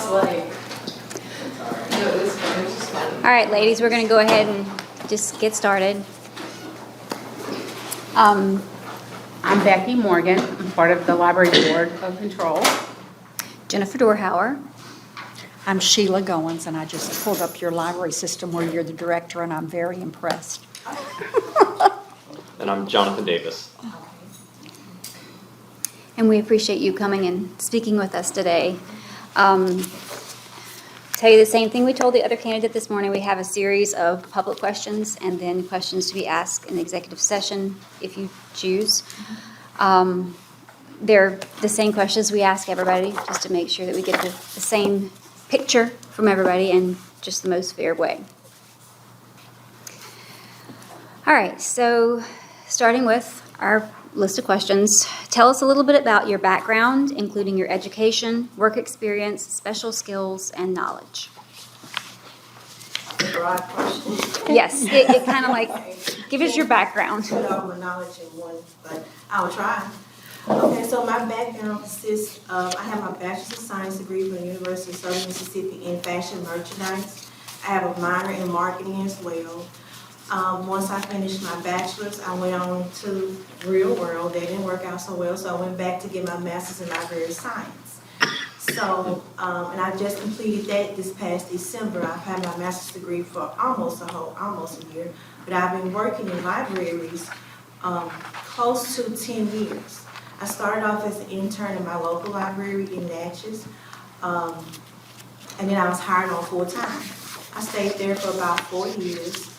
All right, ladies, we're going to go ahead and just get started. I'm Becky Morgan. I'm part of the Library Board of Control. Jennifer Dorhauer. I'm Sheila Goins, and I just pulled up your library system where you're the director, and I'm very impressed. And I'm Jonathan Davis. And we appreciate you coming and speaking with us today. Tell you the same thing we told the other candidate this morning. We have a series of public questions and then questions to be asked in the executive session if you choose. They're the same questions we ask everybody just to make sure that we get the same picture from everybody in just the most fair way. All right, so starting with our list of questions, tell us a little bit about your background, including your education, work experience, special skills, and knowledge. Broad question. Yes, it kind of like, give us your background. Put all my knowledge in one, but I'll try. Okay, so my background consists of, I have my Bachelor's of Science degree from the University of Southern Mississippi in fashion merchandise. I have a minor in marketing as well. Once I finished my bachelor's, I went on to real world. They didn't work out so well, so I went back to get my master's in library science. So, and I just completed that this past December. I've had my master's degree for almost a year, but I've been working in libraries close to 10 years. I started off as an intern in my local library in Natchez, and then I was hired on full time. I stayed there for about 4 years.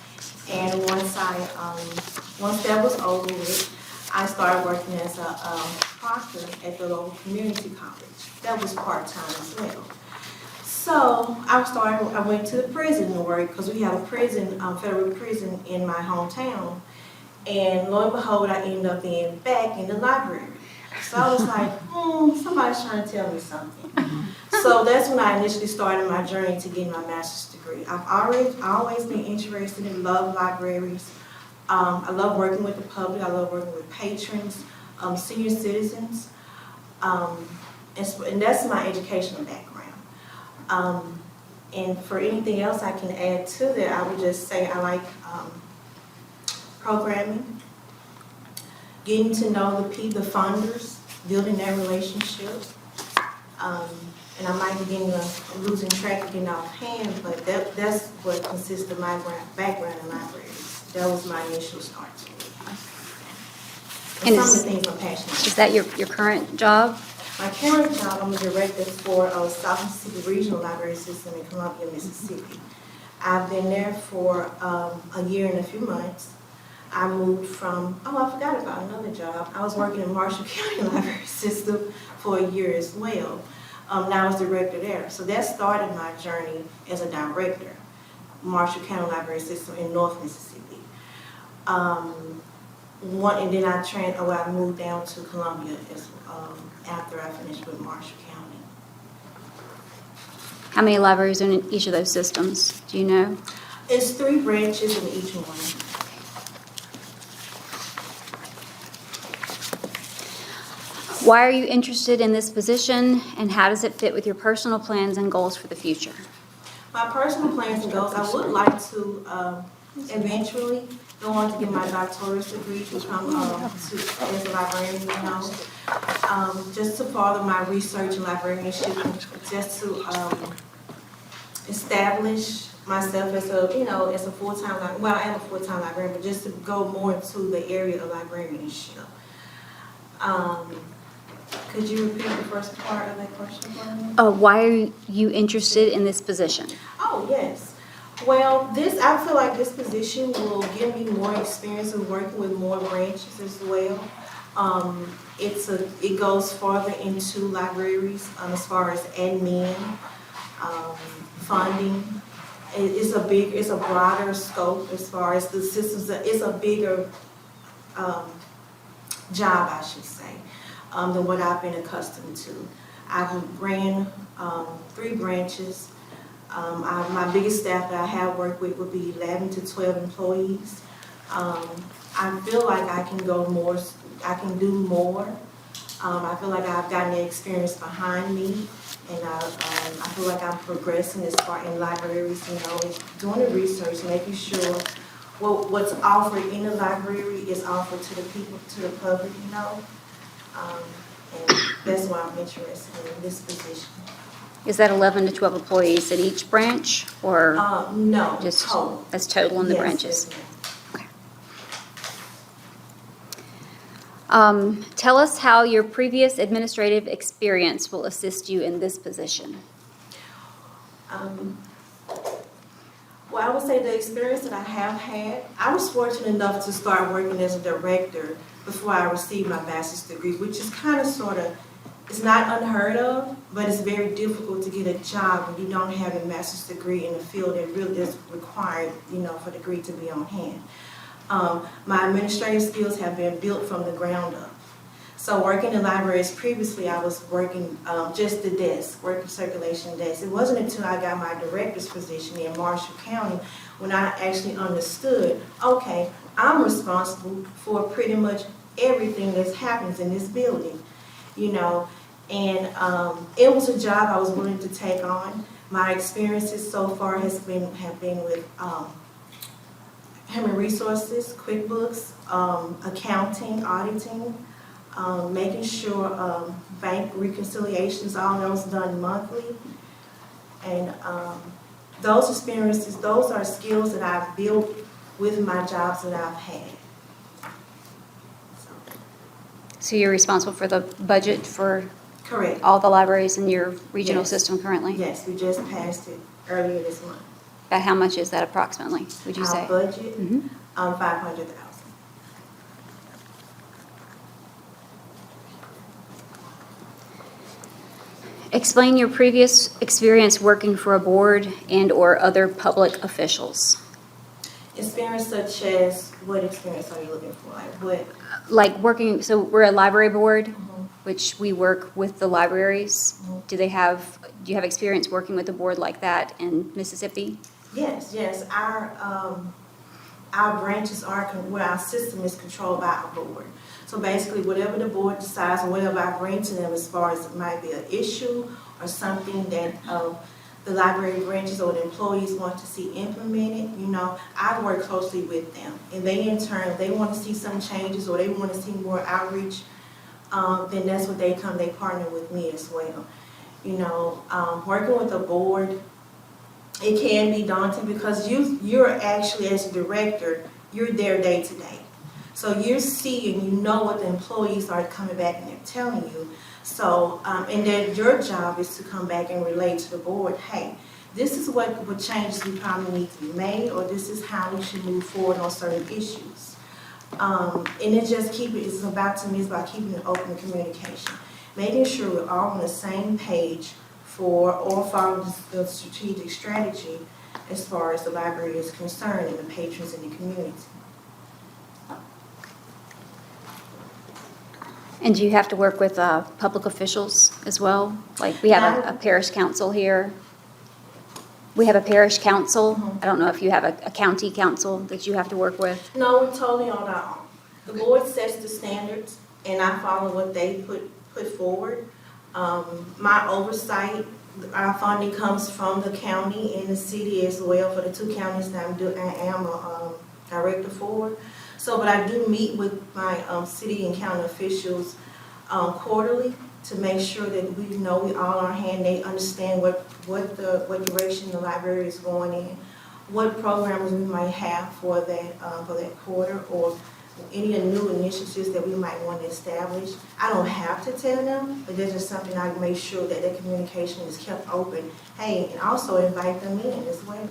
And once that was over with, I started working as a proctor at the local community college. That was part-time as well. So I went to the prison to work because we have a prison, federal prison in my hometown. And lo and behold, I ended up being back in the library. So I was like, somebody's trying to tell me something. So that's when I initially started my journey to getting my master's degree. I've always been interested and love libraries. I love working with the public. I love working with patrons, senior citizens, and that's my educational background. And for anything else I can add to that, I would just say I like programming, getting to know the funders, building that relationship. And I might be losing track of getting off hand, but that's what consists of my background in libraries. That was my initial start to it. And some of the things I'm passionate about. Is that your current job? My current job, I'm a director for South Mississippi Regional Library System in Columbia, Mississippi. I've been there for a year and a few months. I moved from, I forgot about another job. I was working in Marshall County Library System for a year as well. Now I was director there. So that started my journey as a director, Marshall County Library System in North Mississippi. And then I moved down to Columbia after I finished with Marshall County. How many libraries are in each of those systems? Do you know? It's 3 branches in each one. Why are you interested in this position, and how does it fit with your personal plans and goals for the future? My personal plans and goals, I would like to eventually go on to get my doctorate degree to become as a librarian, just to follow my research in librarianship, just to establish myself as a full-time, well, I am a full-time librarian, but just to go more into the area of librarianship. Could you repeat the first part of that question for me? Why are you interested in this position? Oh, yes. Well, I feel like this position will give me more experience of working with more branches as well. It goes farther into libraries as far as admin, funding. It's a broader scope as far as the systems. It's a bigger job, I should say, than what I've been accustomed to. I've ran 3 branches. My biggest staff that I have worked with would be 11 to 12 employees. I feel like I can go more, I can do more. I feel like I've gotten the experience behind me, And I feel like I'm progressing as far in libraries, doing the research, making sure what's offered in the library is offered to the people, to the public, and that's why I'm interested in this position. Is that 11 to 12 employees at each branch, or No, just total. that's total in the Yes, branches? yes, ma'am. Tell us how your previous administrative experience will assist you in this position. Well, I would say the experience that I have had, I was fortunate enough to start working as a director before I received my bachelor's degree, which is kind of it's not unheard of, but it's very difficult to get a job when you don't have a master's degree in the field that really is required, for the degree to be on hand. My administrative skills have been built from the ground up. So working in libraries previously, I was working just the desk, working circulation desk. It wasn't until I got my director's position in Marshall County when I actually understood, okay, I'm responsible for pretty much everything that happens in this building, and it was a job I was willing to take on. My experiences so far have been with human resources, QuickBooks, accounting, auditing, making sure bank reconciliations, all those done monthly. And those experiences, those are skills that I've built with my jobs that I've had. So you're responsible for the budget for Correct. all the libraries in your regional Yes. system currently? Yes, we just passed it earlier this month. About how much is that approximately, would you say? Our budget, Mhm. 500,000. Explain your previous experience working for a board and/or other public officials. Experience such as, what experience are you looking for? Like working, so we're a library board, Mhm. which we work with the libraries. Mhm. Do you have experience working with a board like that in Mississippi? Yes. Our branches where our system is controlled by our board. So basically, whatever the board decides or whatever I bring to them as far as it might be an issue or something that the library branches or the employees want to see implemented, I work closely with them. And they, in turn, if they want to see some changes or they want to see more outreach, then that's what they partner with me as well. Working with a board, it can be daunting because you're actually, as a director, you're there day to day. So you're seeing, what the employees are coming back and they're telling you. So, and then your job is to come back and relate to the board, hey, this is what changes we probably need to be made, or this is how we should move forward on certain issues. And it's about keeping an open communication, making sure we're all on the same page follow the strategic strategy as far as the library is concerned and the patrons in the community. And do you have to work with public officials as well? Like we have a parish council here. We have a parish council. Mhm. I don't know if you have a county council that you have to work with. No, we're totally on our own. The board sets the standards, and I follow what they put forward. My oversight, our funding comes from the county and the city as well for the two counties that I am a director for. So, but I do meet with my city and county officials quarterly to make sure that we all are hand. They understand what direction the library is going in, what programs we might have for that quarter, or any new initiatives that we might want to establish. I don't have to tell them, but there's just something I make sure that the communication is kept open. Hey, and also invite them in as well.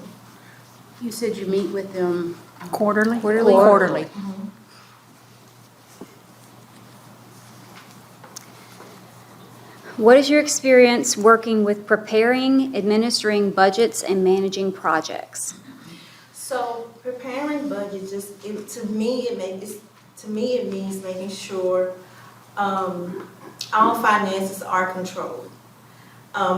You said you meet with them Quarterly? Quarterly. Quarterly. Mhm. What is your experience working with preparing, administering budgets, and managing projects? So preparing budgets, to me it means making sure all finances are controlled.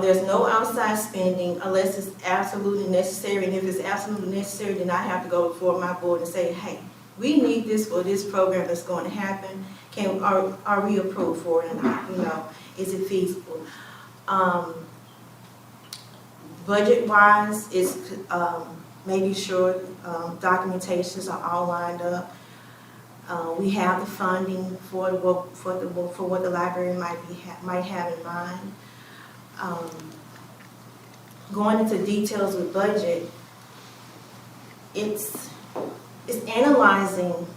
There's no outside spending unless it's absolutely necessary, and if it's absolutely necessary, then I have to go before my board and say, hey, we need this for this program that's going to happen. Are we approved for it or not? Is it feasible? Budget-wise, it's making sure documentations are all lined up. We have the funding for what the library might have in mind. Going into details with budget, it's analyzing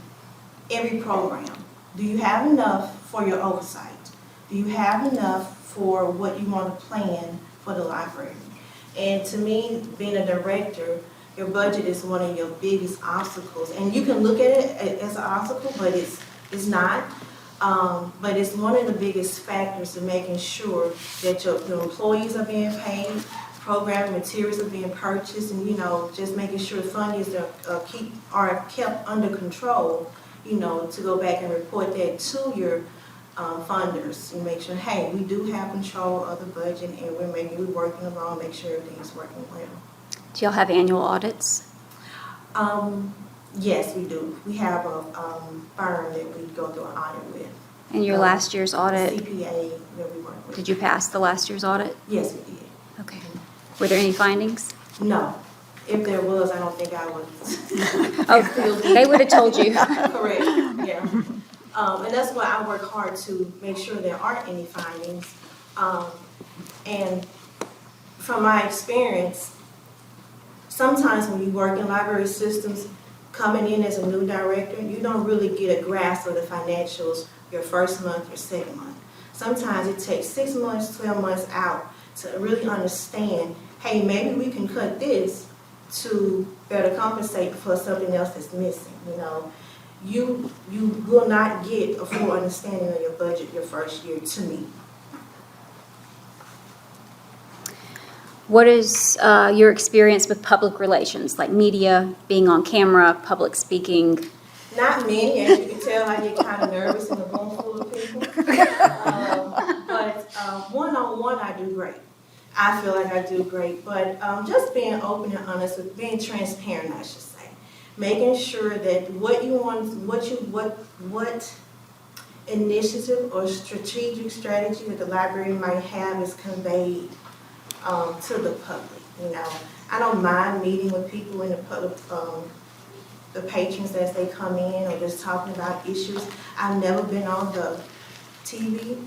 every program. Do you have enough for your oversight? Do you have enough for what you want to plan for the library? And to me, being a director, your budget is one of your biggest obstacles. And you can look at it as an obstacle, but it's not. But it's one of the biggest factors in making sure that your employees are being paid, program materials are being purchased, and just making sure fundings are kept under control. To go back and report that to your funders and make sure, hey, we do have control of the budget, and we're working along, make sure everything is working well. Do y'all have annual audits? Yes, we do. We have a firm that we go through an audit with. And your last year's audit, CPA that we work with. did you pass the last year's audit? Yes, we did. Okay. Were there any findings? No. If there was, I don't think I would. Oh, they would have told you. Correct, yeah. And that's why I work hard to make sure there aren't any findings. And from my experience, sometimes when you work in library systems, coming in as a new director, you don't really get a grasp of the financials your first month, your second month. Sometimes it takes 6 months, 12 months out to really understand, hey, maybe we can cut this to better compensate for something else that's missing. You will not get a full understanding of your budget your first year, to me. What is your experience with public relations, like media, being on camera, public speaking? Not many, as you can tell, I get kind of nervous in a room full of people. But one-on-one, I do great. I feel like I do great, but just being open and honest, with being transparent, I should say, making sure that what you want, what initiative or strategic strategy that the library might have is conveyed to the public. I don't mind meeting with people in the public, the patrons as they come in, or just talking about issues. I've never been on the TV.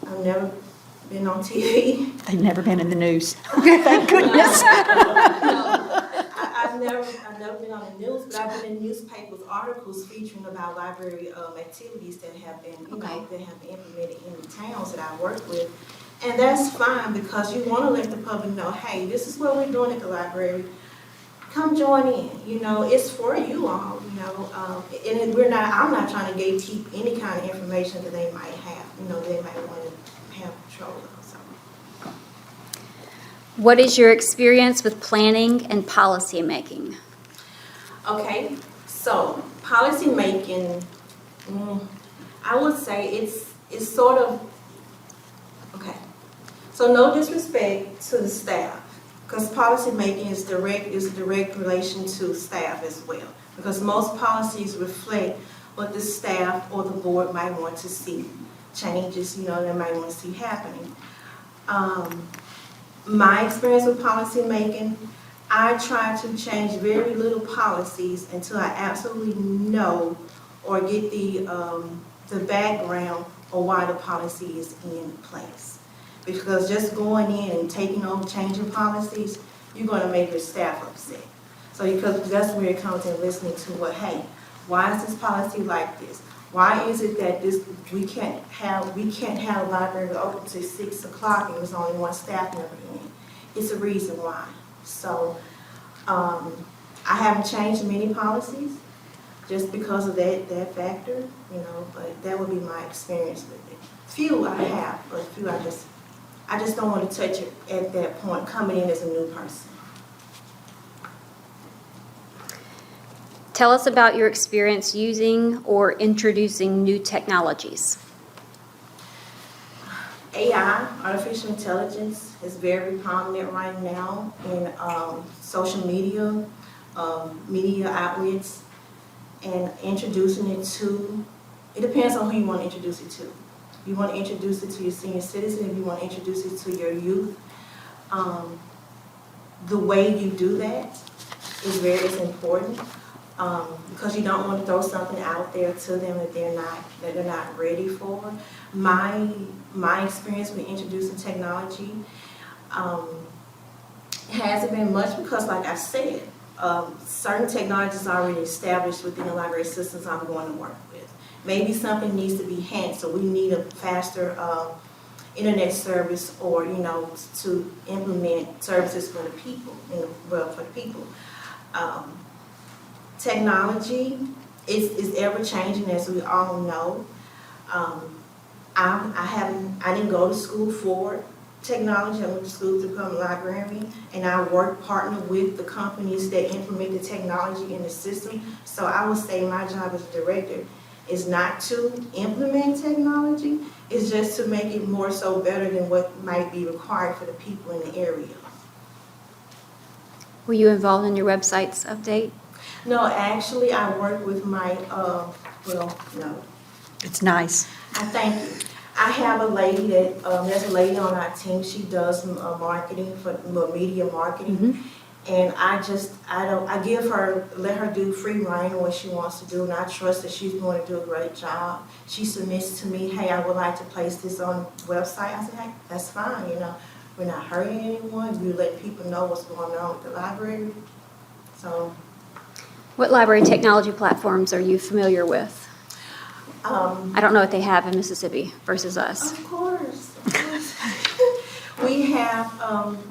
I've never been on TV. They've never been in the news. Thank goodness. I've never been on the news, but I've been in newspapers, articles featuring about library activities that have been, that have been implemented in the towns that I work with. And that's fine, because you want to let the public know, hey, this is what we're doing at the library. Come join in. It's for you all. And I'm not trying to gatekeep any kind of information that they might have. They might want to have control of. So. What is your experience with planning and policy making? Okay, so policy making, I would say it's sort of okay. So no disrespect to the staff, because policy making is a direct relation to staff as well. Because most policies reflect what the staff or the board might want to see, changes, they might want to see happening. My experience with policy making, I try to change very little policies until I absolutely know or get the background or why the policy is in place. Because just going in and taking over, changing policies, you're going to make your staff upset. So because that's where it comes in, listening to hey, why is this policy like this? Why is it that we can't have a library open till 6 o'clock and there's only one staff member in? It's a reason why. So I haven't changed many policies just because of that factor, but that would be my experience with it. Few I have, but few I just don't want to touch it at that point, coming in as a new person. Tell us about your experience using or introducing new technologies. AI, artificial intelligence, is very prominent right now in social media, media outlets, and introducing it to, it depends on who you want to introduce it to. If you want to introduce it to your senior citizen, if you want to introduce it to your youth, the way you do that is important, because you don't want to throw something out there to them that they're not ready for. My experience with introducing technology hasn't been much because, like I said, certain technologies are already established within the library systems I'm going to work with. Maybe something needs to be enhanced, so we need a faster internet service, or to implement services for the people. For the people. Technology is ever changing, as we all know. I didn't go to school for technology. I went to school to become a librarian, and I partner with the companies that implement the technology in the system. So I would say my job as a director is not to implement technology, it's just to make it more so better than what might be required for the people in the area. Were you involved in your website's update? No, actually, I work with my, no. It's nice. I thank you. I have a lady that, there's a lady on our team, she does marketing, media marketing. And let her do free reign on what she wants to do, and I trust that she's going to do a great job. She submits to me, hey, I would like to place this on the website. I said, hey, that's fine, we're not hurting anyone. We let people know what's going on with the library. So. What library technology platforms are you familiar with? I don't know what they have in Mississippi versus us. Of course. We have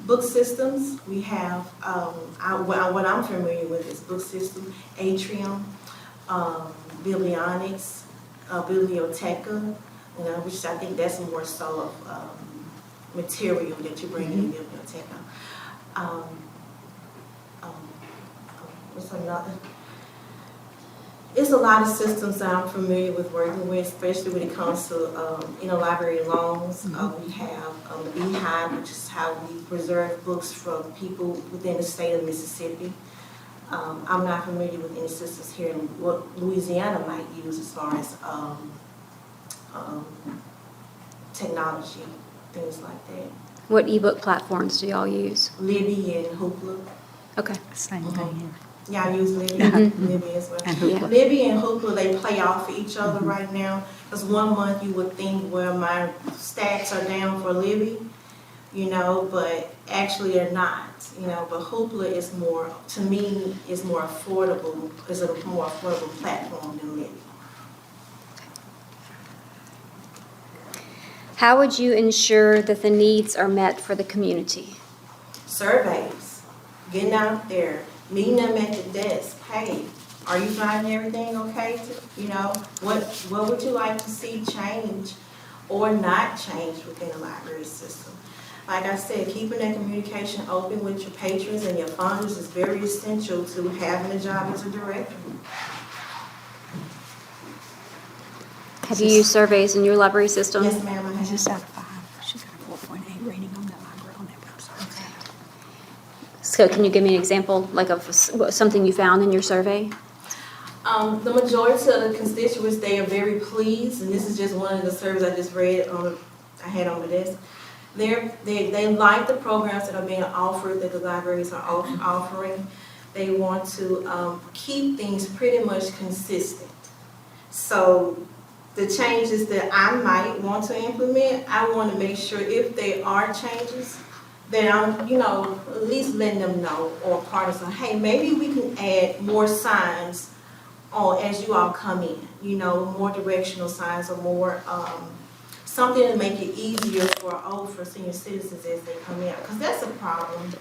book systems. We have, what I'm familiar with is book system, Atrium, Biblionics, Biblioteca, which I think that's more so of material that you bring in Biblioteca. What's another? It's a lot of systems that I'm familiar with working with, especially when it comes to interlibrary loans. We have the Beehive, which is how we preserve books from people within the state of Mississippi. I'm not familiar with any systems here in what Louisiana might use as far as technology, things like that. What ebook platforms do y'all use? Libby and Hoopla. Okay. Same thing here. Yeah, I use Libby, Libby as well. And Hoopla. Yeah. Libby and Hoopla, they play off of each other right now. Because one month you would think, well, my stats are down for Libby, but actually they're not. But Hoopla is more, to me, is more affordable. Is a more affordable platform than Libby. How would you ensure that the needs are met for the community? Surveys, getting out there, meeting them at the desk. Hey, are you finding everything okay? What would you like to see change or not change within the library system? Like I said, keeping that communication open with your patrons and your funders is very essential to having a job as a director. Have you used surveys in your library system? Yes, ma'am, I Is this have. out of 5? She's got a 4.8 rating on the library on that website. So can you give me an example, like of something you found in your survey? The majority of the constituents, they are very pleased, and this is just one of the surveys I just read I had on the desk. They like the programs that are being offered, that the libraries are offering. They want to keep things pretty much consistent. So the changes that I might want to implement, I want to make sure if there are changes, that I'm, at least letting them know, or partners, hey, maybe we can add more signs as you all come in, more directional signs, or more something to make it easier for senior citizens as they come in, because that's a problem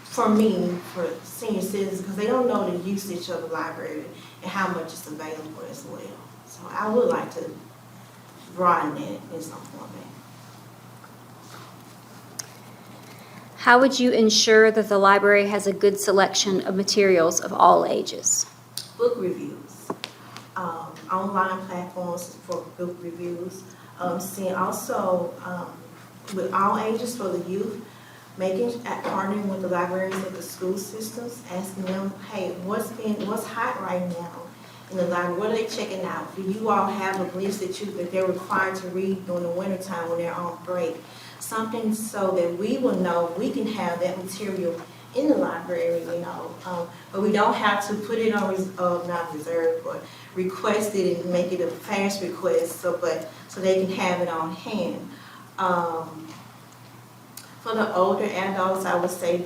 for me, for senior citizens, because they don't know the usage of the library and how much is available as well. So I would like to broaden that in some format. How would you ensure that the library has a good selection of materials of all ages? Book reviews, online platforms for book reviews. Also with all ages for the youth, partnering with the librarians of the school systems, asking them, hey, what's hot right now in the library? What are they checking out? Do you all have a list that they're required to read during the wintertime when they're on break? something so that we will know we can have that material in the library, but we don't have to put it on, not reserve, but request it and make it a fast request, so they can have it on hand. For the older adults, I would say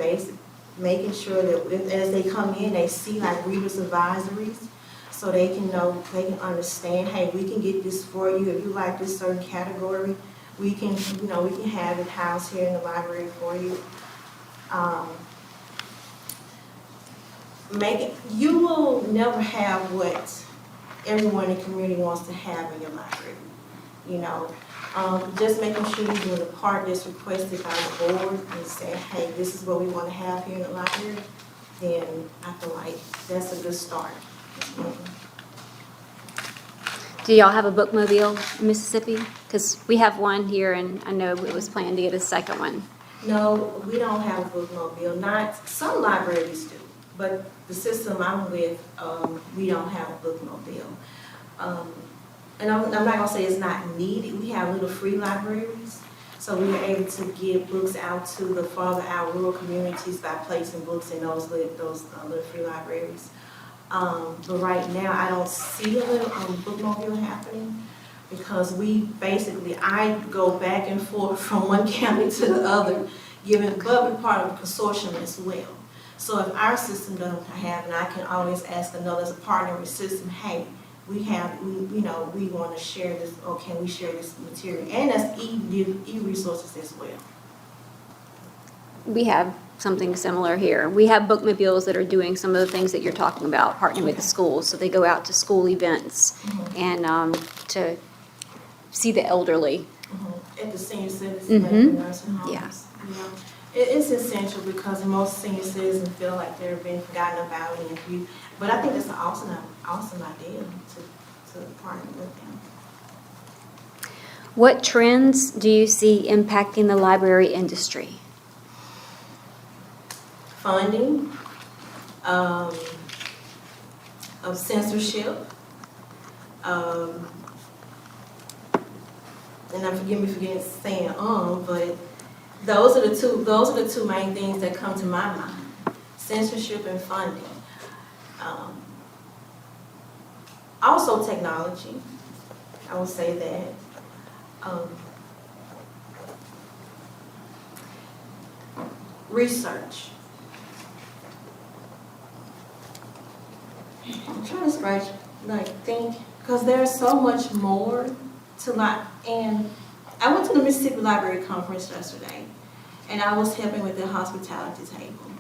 making sure that as they come in, they see like readers advisories, so they can know, they can understand, hey, we can get this for you. If you like this certain category, we can have it housed here in the library for you. You will never have what everyone in the community wants to have in your library, just making sure you're doing the part that's requested by the board and say, hey, this is what we want to have here in the library, then I feel like that's a good start. Do y'all have a bookmobile in Mississippi? Because we have one here, and I know it was planned to get a second one. No, we don't have a bookmobile. Some libraries do, but the system I'm with, we don't have a bookmobile. And I'm not gonna say it's not needed. We have little free libraries, so we are able to give books out to the farther out rural communities by placing books in those little free libraries. But right now, I don't see a little bookmobile happening, because I go back and forth from one county to the other, but we're part of a consortium as well. So if our system doesn't have, and I can always ask another partner system, hey, we want to share this, or can we share this material? And that's e-resources as well. We have something similar here. We have bookmobiles that are doing some of the things that you're talking about, partnering with the schools. So they go out to school events and to see the elderly. At the senior citizens, like the nursing homes. Yeah. It's essential, because most senior citizens feel like they're being forgotten about. But I think it's an awesome idea to partner with them. What trends do you see impacting the library industry? Funding, of censorship, and forgive me for saying but those are the two main things that come to my mind: censorship and funding. Also technology, I would say that. Research. I'm trying to think, because there's so much more to and I went to the Mississippi Library Conference yesterday, and I was helping with the hospitality table.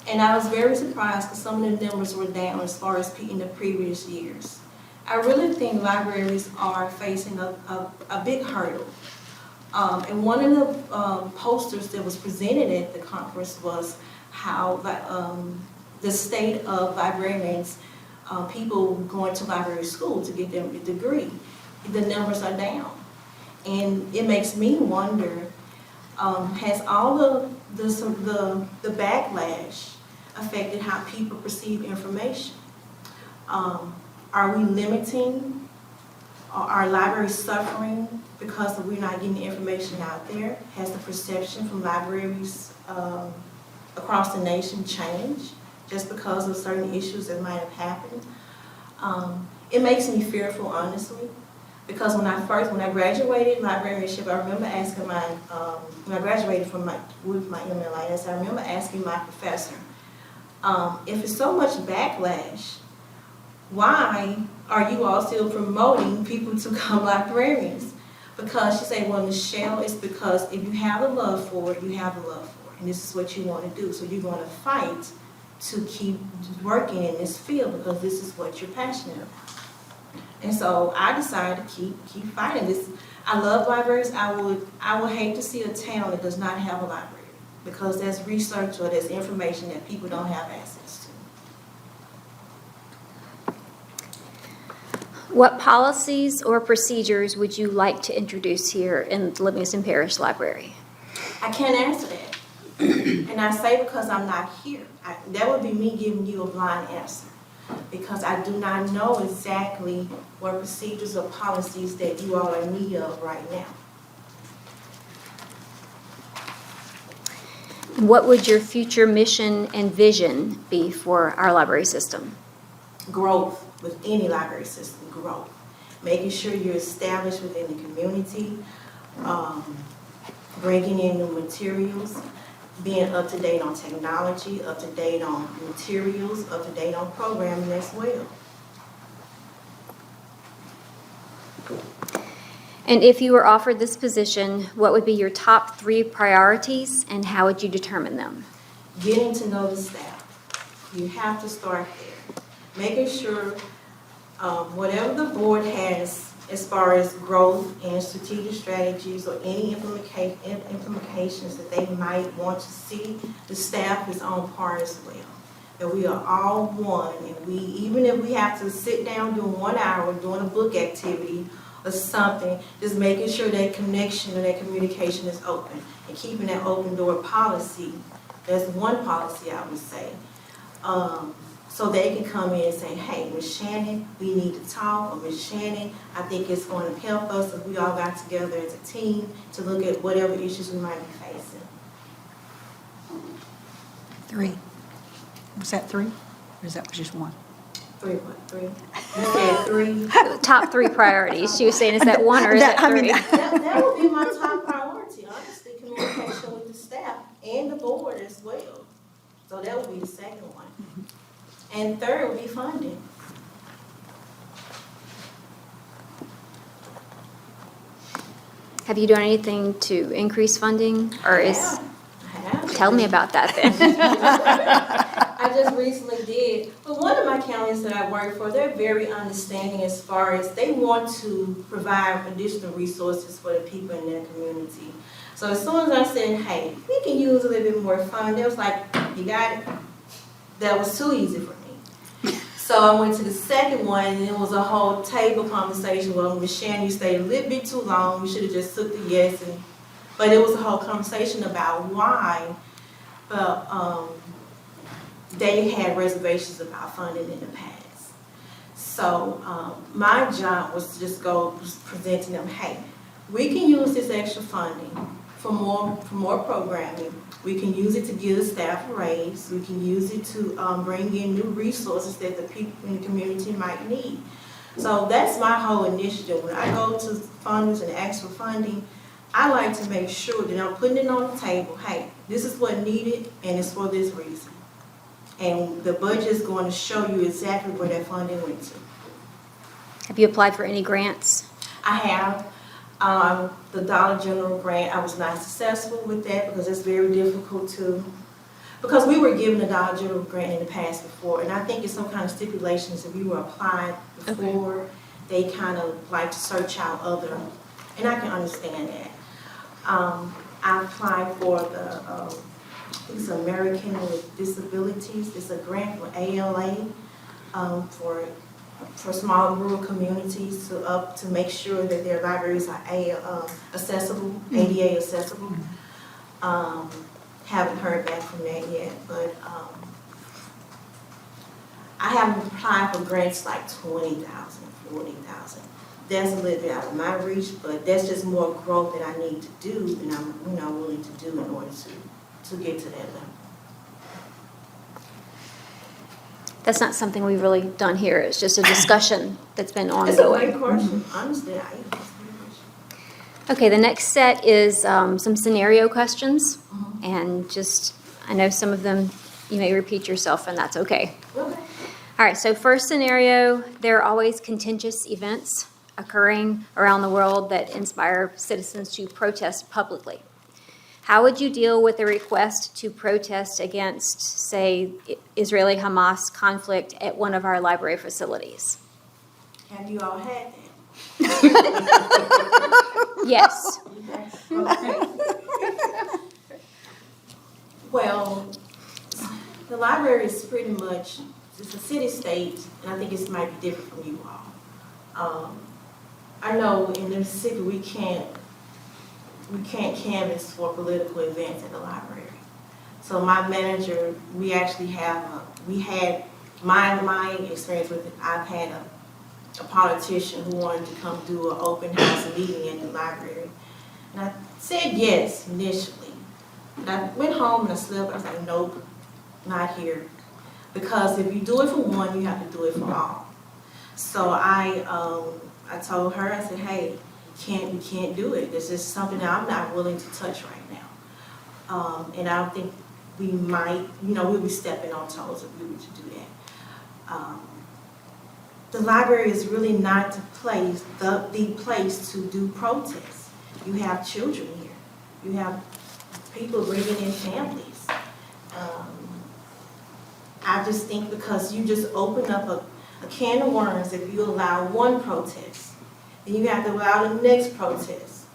And I was very surprised because some of the numbers were down as far as in the previous years. I really think libraries are facing a big hurdle. And one of the posters that was presented at the conference was how the state of librarians, people going to library school to get their degree, the numbers are down. And it makes me wonder, has all the backlash affected how people perceive information? Are we limiting? Are libraries suffering because we're not getting the information out there? Has the perception from libraries across the nation changed just because of certain issues that might have happened? It makes me fearful, honestly, because when I graduated librarianship, I remember asking when I graduated with my MLIS, I remember asking my professor, if it's so much backlash, why are you all still promoting people to become librarians? Because she said, well, Michelle, it's because if you have a love for it, you have a love for it. And this is what you want to do. So you're going to fight to keep working in this field because this is what you're passionate about. And so I decided to keep fighting this. I love libraries. I would hate to see a town that does not have a library, because there's research or there's information that people don't have access to. What policies or procedures would you like to introduce here in the Livingston Parish Library? I can't answer that. And I say because I'm not here. That would be me giving you a blind answer, because I do not know exactly what procedures or policies that you all are in need of right now. What would your future mission and vision be for our library system? Growth with any library system, growth. Making sure you're established within the community, bringing in new materials, being up to date on technology, up to date on materials, up to date on programming as well. And if you were offered this position, what would be your top 3 priorities and how would you determine them? Getting to know the staff. You have to start there. Making sure whatever the board has as far as growth and strategic strategies or any implications that they might want to see, the staff is on par as well. That we are all one, and we, even if we have to sit down doing 1 hour doing a book activity or something, just making sure that connection and that communication is open and keeping that open door policy. That's one policy I would say. So they can come in and say, hey, Ms. Shannon, we need to talk, or Ms. Shannon, I think it's going to help us if we all got together as a team to look at whatever issues we might be facing. 3. Was that 3? Or is that just 1? 3 what? 3? You said 3? Top 3 priorities. She was saying, is that 1 or is that 3? That would be my top priority, honestly, communication with the staff and the board as well. So that would be the second one. And third would be funding. Have you done anything to increase funding, or I have. tell me about that then? I just recently did. But one of my counties that I work for, they're very understanding as far as they want to provide additional resources for the people in their community. So as soon as I said, hey, we can use a little bit more fund, they was like, you got it? That was too easy for me. So I went to the second one, and it was a whole table conversation. Well, Ms. Shannon, you stayed a little bit too long. We should have just took the yes. But it was a whole conversation about why. But they had reservations about funding in the past. So my job was to just go present to them, hey, we can use this extra funding for more programming. We can use it to give the staff a raise. We can use it to bring in new resources that the people in the community might need. So that's my whole initiative. When I go to funders and ask for funding, I like to make sure that I'm putting it on the table. Hey, this is what needed, and it's for this reason. And the budget is going to show you exactly where that funding went to. Have you applied for any grants? I have. The Dollar General grant, I was not successful with that because it's very difficult to, because we were given a Dollar General grant in the past before, and I think it's some kind of stipulations if you were applied before, they kind of like to search out other, and I can understand that. I applied for the, it's American with Disabilities. It's a grant for ALA, for small rural communities to make sure that their libraries are accessible, ADA accessible. Haven't heard back from that yet, but I haven't applied for grants like 20,000, 40,000. That's a little bit out of my reach, but that's just more growth that I need to do, and I'm willing to do in order to get to that level. That's not something we've really done here. It's just a discussion that's been ongoing. It's a great question. Honestly, it's a great question. Okay, the next set is some scenario questions. And just, I know some of them you may repeat yourself, and that's okay. Okay. All right, so first scenario, there are always contentious events occurring around the world that inspire citizens to protest publicly. How would you deal with a request to protest against, say, Israeli-Hamas conflict at one of our library facilities? Have you all had that? Yes. Okay. Well, the library is pretty much, it's a city-state, and I think it might be different from you all. I know in Mississippi we can't canvass for political events at the library. So my manager, we actually had my experience with it, I've had a politician who wanted to come do an open house meeting at the library. And I said yes initially, But I went home and I slept. I was like, nope, not here. Because if you do it for one, you have to do it for all. So I told her, I said, hey, we can't do it. This is something that I'm not willing to touch right now. And I don't think we might, we'll be stepping on toes if we were to do that. The library is really not the place to do protests. You have children here. You have people bringing in families. I just think because you just open up a can of worms if you allow one protest, then you have to allow the next protest,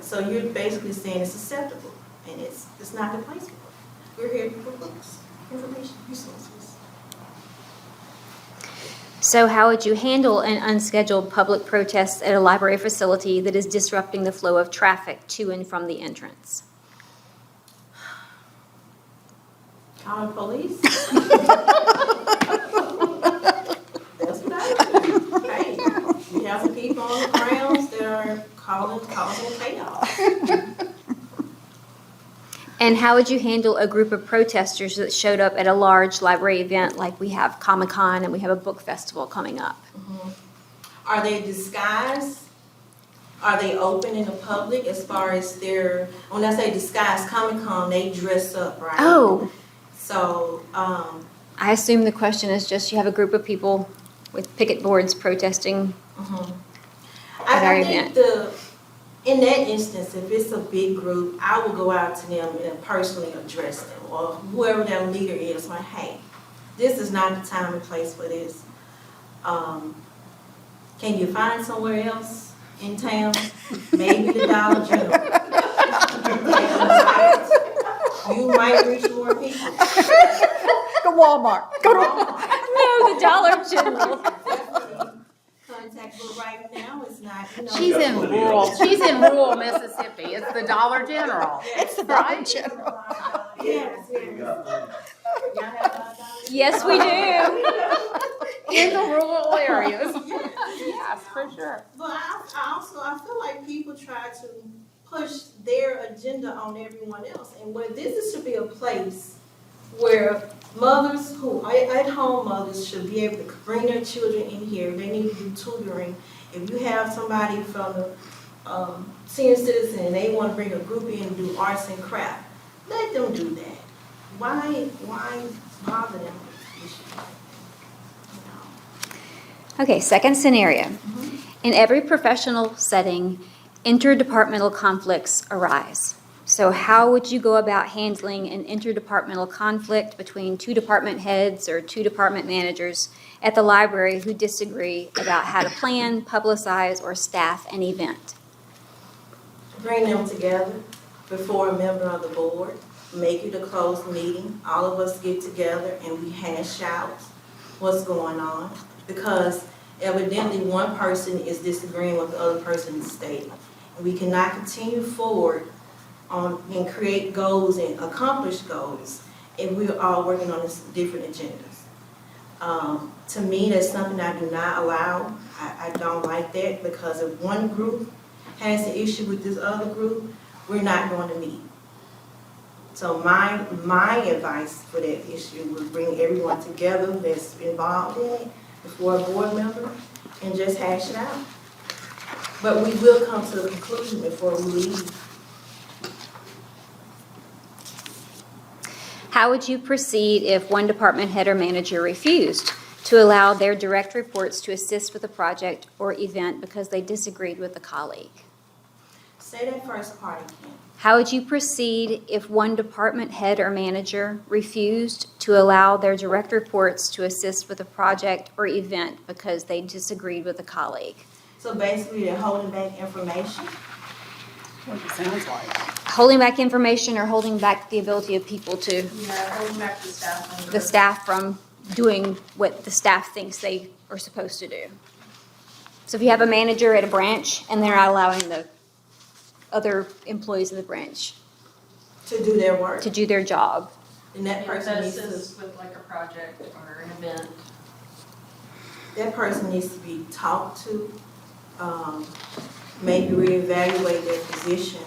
So you're basically saying it's acceptable, and it's not the place for it. We're here for books, information, resources. So how would you handle an unscheduled public protest at a library facility that is disrupting the flow of traffic to and from the entrance? Call the police. That's what I do. Hey, we have some people on the grounds that are causing chaos. And how would you handle a group of protesters that showed up at a large library event like we have Comic-Con and we have a book festival coming up? Mm-hmm. Are they disguised? Are they open in the public as far as when I say disguised, Comic-Con, they dress up, right? Oh. So, I assume the question is just you have a group of people with picket boards protesting at our I think event. in that instance, if it's a big group, I will go out to them and personally address them, or whoever their leader is, like, hey, this is not the time and place for this. Can you find somewhere else in town? Maybe the Dollar General. You might reach more people. Go Walmart. Go to Walmart. No, the Dollar General. Contact, but right now it's not. She's in rural Mississippi. It's the Dollar General. It's the Dollar General. Yes. Y'all have Yes, we do. In the rural areas. Yes, for sure. But I feel like people try to push their agenda on everyone else, and where this should be a place where mothers at-home mothers should be able to bring their children in here. They need to do tutoring. If you have somebody from the senior citizen and they want to bring a group in and do arts and craft, let them do that. Why bother them with this issue like that? Okay, second scenario. In every professional setting, interdepartmental conflicts arise. So how would you go about handling an interdepartmental conflict between two department heads or two department managers at the library who disagree about how to plan, publicize, or staff an event? Bring them together before a member of the board, make it a closed meeting. All of us get together and we hash out what's going on, because evidently one person is disagreeing with the other person's statement. And we cannot continue forward and create goals and accomplish goals if we're all working on different agendas. To me, that's something I do not allow. I don't like that, because if one group has an issue with this other group, we're not going to meet. So my advice for that issue would bring everyone together that's involved in it before a board member and just hash it out. But we will come to a conclusion before we leave. How would you proceed if one department head or manager refused to allow their direct reports to assist with a project or event because they disagreed with a colleague? Say that first part again. How would you proceed if one department head or manager refused to allow their direct reports to assist with a project or event because they disagreed with a colleague? So basically, they're holding back information. What it sounds like. Holding back information or holding back the ability of people to, Yeah, holding back the staff from doing what the staff thinks they are supposed to do. So if you have a manager at a branch and they're not allowing the other employees in the branch to do their work. to do their job. And that person needs to, with like a project or an event. that person needs to be talked to, maybe reevaluate their position,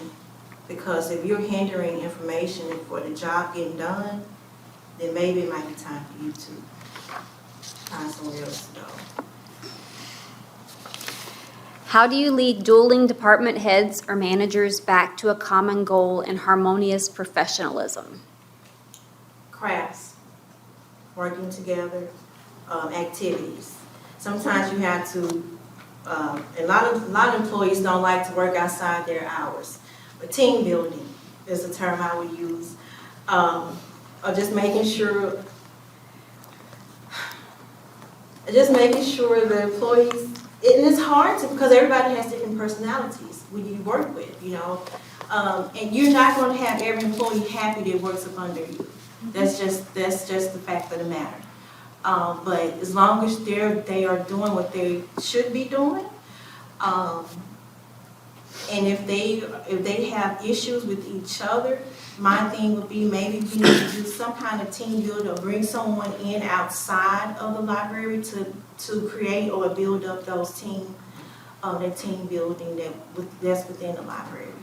Because if you're hindering information for the job getting done, then maybe it might be time for you to find somewhere else to go. How do you lead dueling department heads or managers back to a common goal and harmonious professionalism? Crafts, working together, activities. Sometimes you have to, a lot of employees don't like to work outside their hours. But team building is a term I would use. Or just making sure the employees, and it's hard to, because everybody has different personalities when you work with, you know. And you're not going to have every employee happy that works up under you. That's just the fact of the matter. But as long as they are doing what they should be doing, and if they have issues with each other, my thing would be maybe we need to do some kind of team build or bring someone in outside of the library to create or build up those team building that's within the library.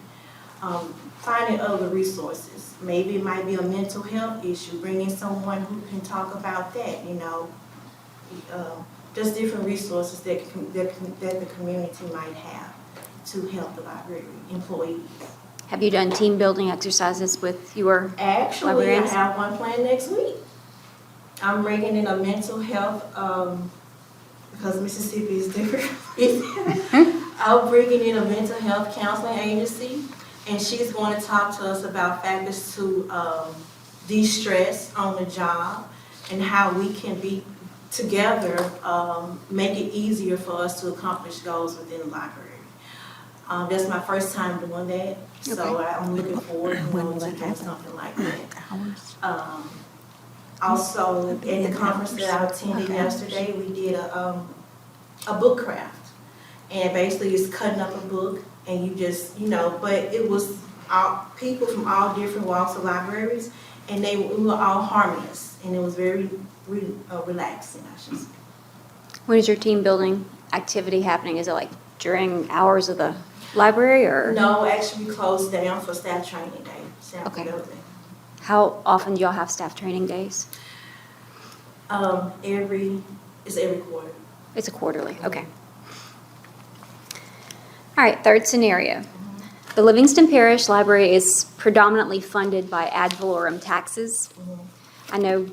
Finding other resources. Maybe it might be a mental health issue, bringing someone who can talk about that, you know. Just different resources that the community might have to help the library employees. Have you done team building exercises with your Actually, I librarians? have one planned next week. I'm bringing in a mental health, because Mississippi is different. I'm bringing in a mental health counseling agency, and she's going to talk to us about factors to de-stress on the job and how we can be together, make it easier for us to accomplish goals within the library. That's my first time doing that, so I'm looking forward to doing something like that. Also, at the conference that I attended yesterday, we did a book craft, and basically it's cutting up a book, and you just, you know, but it was people from all different walks of libraries, and we were all harmonious, and it was very relaxing, I should say. When is your team building activity happening? Is it like during hours of the library or? No, actually we closed down for staff training day, staff Okay. building. How often do y'all have staff training days? It's every quarter. It's a quarterly, okay. All right, third scenario. The Livingston Parish Library is predominantly funded by ad valorem taxes. I know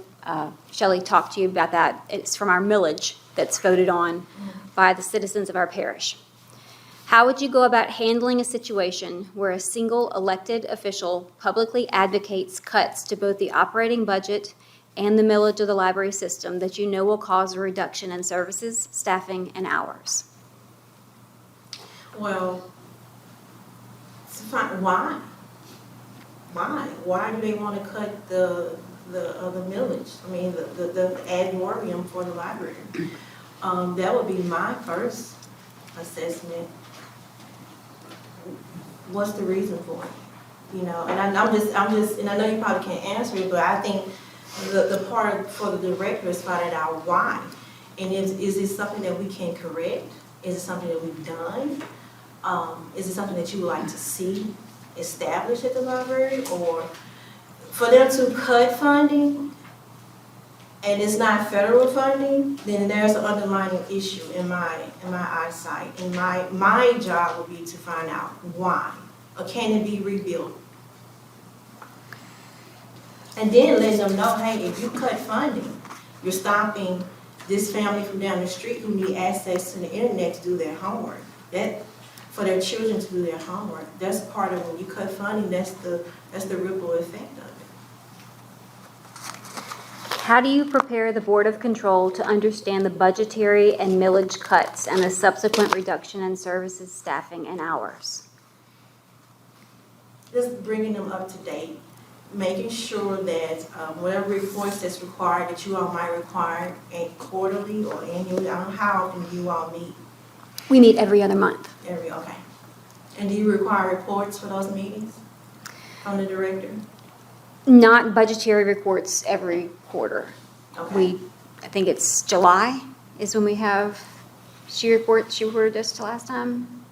Shelley talked to you about that. It's from our millage that's voted on by the citizens of our parish. How would you go about handling a situation where a single elected official publicly advocates cuts to both the operating budget and the millage of the library system that you know will cause a reduction in services, staffing, and hours? Well, why? Why do they want to cut the millage? I mean, the ad valorem for the library. That would be my first assessment. What's the reason for it? You know, and I'm just, and I know you probably can't answer it, but I think the part for the director is finding out why. And is it something that we can correct? Is it something that we've done? Is it something that you would like to see established at the library? Or for them to cut funding and it's not federal funding, then there's an underlying issue in my eyesight. And my job would be to find out why, or can it be rebuilt? And then let them know, hey, if you cut funding, you're stopping this family from down the street who need access to the internet to do their homework. That for their children to do their homework. That's part of when you cut funding. That's the ripple effect of it. How do you prepare the Board of Control to understand the budgetary and millage cuts and the subsequent reduction in services, staffing, and hours? Just bringing them up to date, making sure that whatever reports that's required, that you all might require quarterly or annually. I don't know how often you all meet. We meet every other month. Okay. And do you require reports for those meetings from the director? Not budgetary reports every quarter. Okay. I think it's July is when we have, she reported us to last time.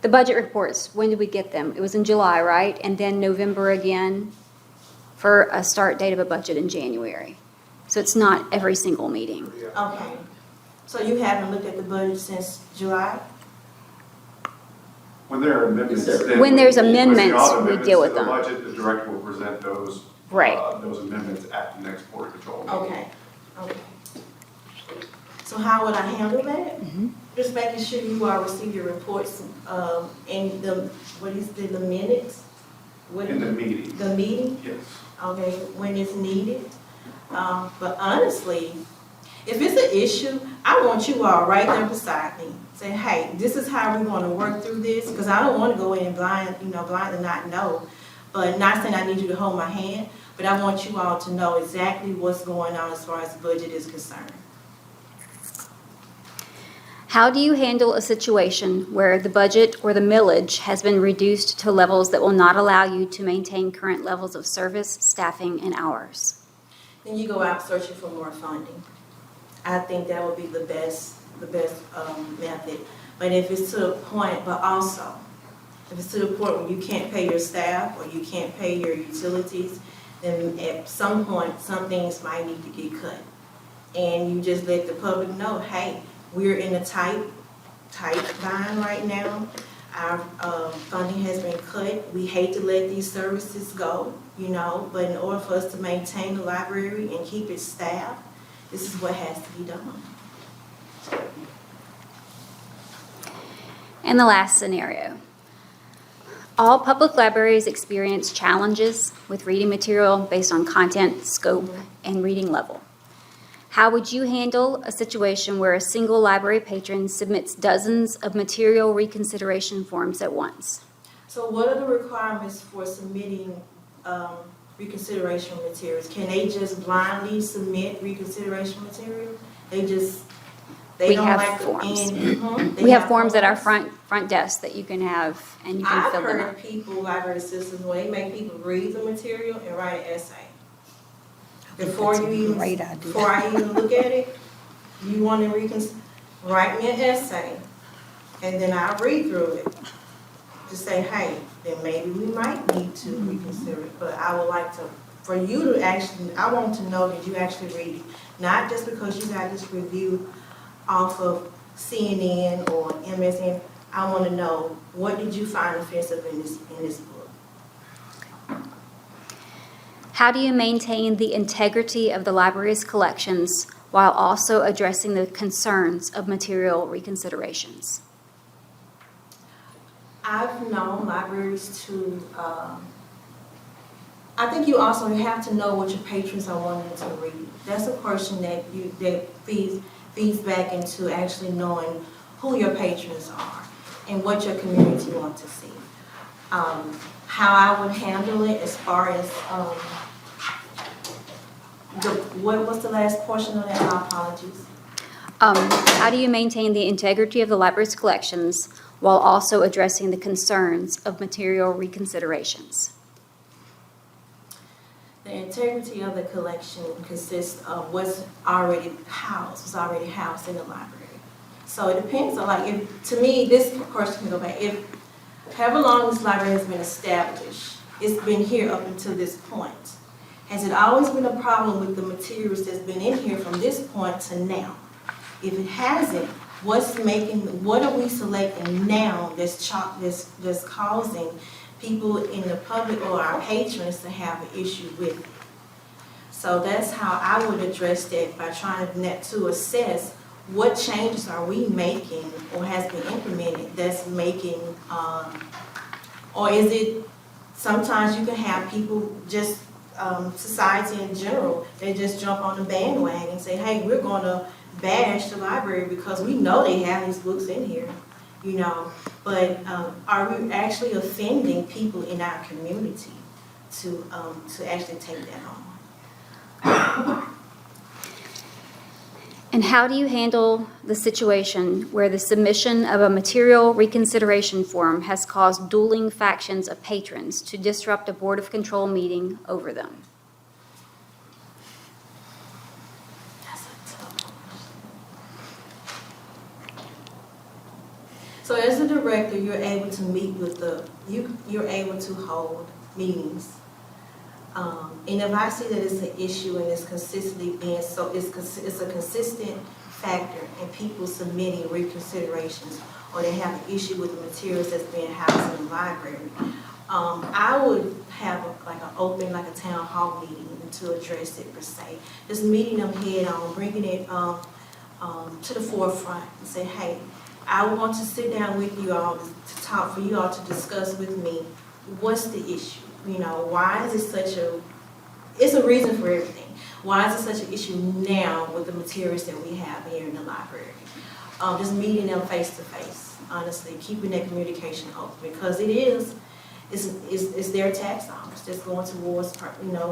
The budget reports, when did we get them? It was in July, right? And then November again for a start date of a budget in January. So it's not every single meeting. Okay. So you haven't looked at the budget since July? When there are amendments. When there's amendments, all we deal with them. amendments to the budget, the director will present those. Right. Those amendments at the next board control meeting. Okay, okay. So how would I handle that? Just making sure you all receive your reports, in the, the minutes? What- In the meeting, The meeting? yes. Okay, when it's needed. But honestly, if it's an issue, I want you all right there beside me. Say, hey, this is how we're gonna work through this, because I don't wanna go in blind, blind and not know. But not saying I need you to hold my hand, but I want you all to know exactly what's going on as far as the budget is concerned. How do you handle a situation where the budget or the millage has been reduced to levels that will not allow you to maintain current levels of service, staffing, and hours? Then you go out searching for more funding. I think that would be the best method. But if it's to the point, but also, if it's to the point where you can't pay your staff or you can't pay your utilities, then at some point, some things might need to get cut. And you just let the public know, hey, we're in a tight bind right now. Our funding has been cut. We hate to let these services go, but in order for us to maintain the library and keep it staffed, this is what has to be done. And the last scenario. All public libraries experience challenges with reading material based on content, scope, and reading level. How would you handle a situation where a single library patron submits dozens of material reconsideration forms at once? So what are the requirements for submitting reconsideration materials? Can they just blindly submit reconsideration material? We have forms. We have forms at our front desk that you can have, and you can I've fill them heard out. people, library assistants, when they make people read the material and write an essay. Before That's a you even, great idea. before I even look at it, you want to write me an essay, and then I'll read through it to say, hey, then maybe we might need to reconsider it. But I would like for you to actually, I want to know that you actually read it, not just because you got this review off of CNN or MSN. I want to know, what did you find offensive in this book? How do you maintain the integrity of the library's collections while also addressing the concerns of material reconsiderations? I've known libraries to, I think you also have to know what your patrons are wanting to read. That's a question that feeds back into actually knowing who your patrons are and what your community wants to see. How I would handle it as far as, what was the last portion of that? My apologies. How do you maintain the integrity of the library's collections while also addressing the concerns of material reconsiderations? The integrity of the collection consists of what's already housed in the library. So it depends on, to me, this question can go back. If however long this library has been established, it's been here up until this point. Has it always been a problem with the materials that's been in here from this point to now? If it hasn't, what are we selecting now that's causing people in the public or our patrons to have an issue with it? So that's how I would address that, by trying to assess what changes are we making or has been implemented that's making, or is it, sometimes you can have people just, society in general, they just jump on the bandwagon and say, hey, we're going to bash the library because we know they have these books in here, but are we actually offending people in our community to actually take that on? And how do you handle the situation where the submission of a material reconsideration form has caused dueling factions of patrons to disrupt a Board of Control meeting over them? That's a tough one. So as a director, you're able to meet with you're able to hold meetings. And if I see that it's an issue and it's consistently being, so it's a consistent factor in people submitting reconsiderations, or they have an issue with the materials that's being housed in the library, I would have like a town hall meeting to address it per se. Just meeting them head on, bringing it to the forefront and say, hey, I want to sit down with you all to talk, for you all to discuss with me what's the issue. You know, why is it such it's a reason for everything. Why is it such an issue now with the materials that we have here in the library? Just meeting them face to face, honestly, keeping that communication open, because it's their tax dollars that's going towards,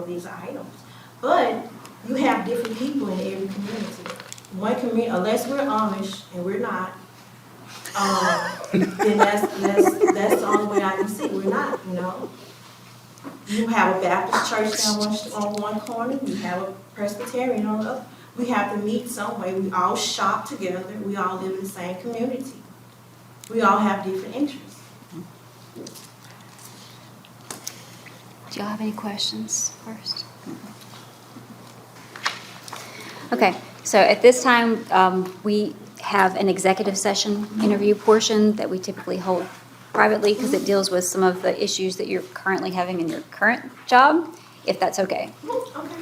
these items. But you have different people in every community. One community, unless we're Amish, and we're not, then that's the only way I can see. We're not, You have a Baptist church on one corner, you have a Presbyterian on the other. We have to meet some way. We all shop together. We all live in the same community. We all have different interests. Do y'all have any questions first? Okay, so at this time, we have an executive session interview portion that we typically hold privately because it deals with some of the issues that you're currently having in your current job, if that's okay. Okay.